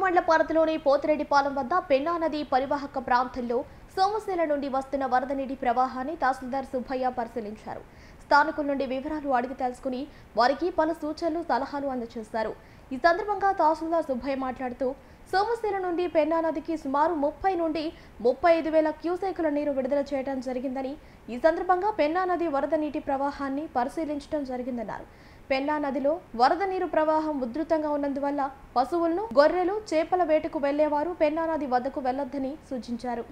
మండల పరిధిలోని పోతిరెడ్డిపాలెం వద్ద పెన్నా నది పరివాహక ప్రాంతంలో సోమశిల నుండి వస్తున్న వరద నీటి ప్రవాహాన్ని తహసీల్దార్ సుబ్బయ్య పరిశీలించారు. స్థానికుల నుండి వివరాలు అడిగి తెలుసుకుని వారికి పలు సూచనలు, సలహాలు అందజేశారు. ఈ సందర్భంగా తహసీల్దార్ సుబ్బయ్య మాట్లాడుతూ సోమశిల నుండి పెన్నా నదికి సుమారు 30 నుండి 35,000 క్యూసెక్కుల నీరు విడుదల చేయడం జరిగిందని, ఈ సందర్భంగా పెన్నా నది వరద నీటి ప్రవాహాన్ని పరిశీలించడం జరిగిందన్నారు. పెన్నా నదిలో వరద నీరు ప్రవాహం ఉధృతంగా ఉన్నందువల్ల పశువులను, గొర్రెలు, చేపల వేటకు వెళ్లేవారు పెన్నా నది వద్దకు వెళ్లొద్దని సూచించారు.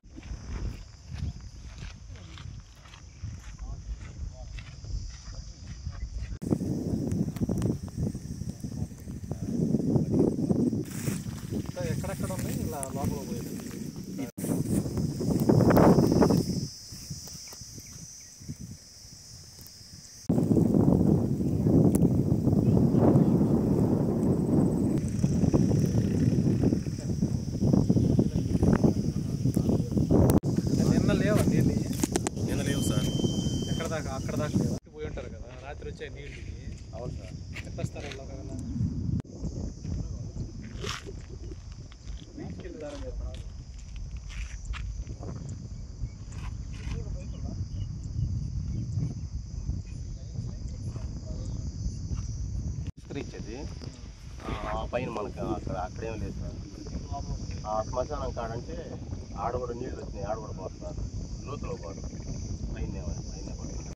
ఎక్కడెక్కడ ఉన్నాయి ఇలా లోపల పోయేది నిన్న లేవు సార్. అక్కడ దాకా లేవు పోయి ఉంటారు కదా, రాత్రి వచ్చే నీళ్ళు. అవును సార్. ఎట్లా వస్తారు ఇలా ఇచ్చేది ఆ పైన మనకు అక్కడేం లేదు సార్. ఆ శ్మశానం కాడంటే ఆడ కూడా నీళ్ళు వచ్చినాయి, ఆడ కూడా పోతున్నారు. లోతులో పోదు పైన పైన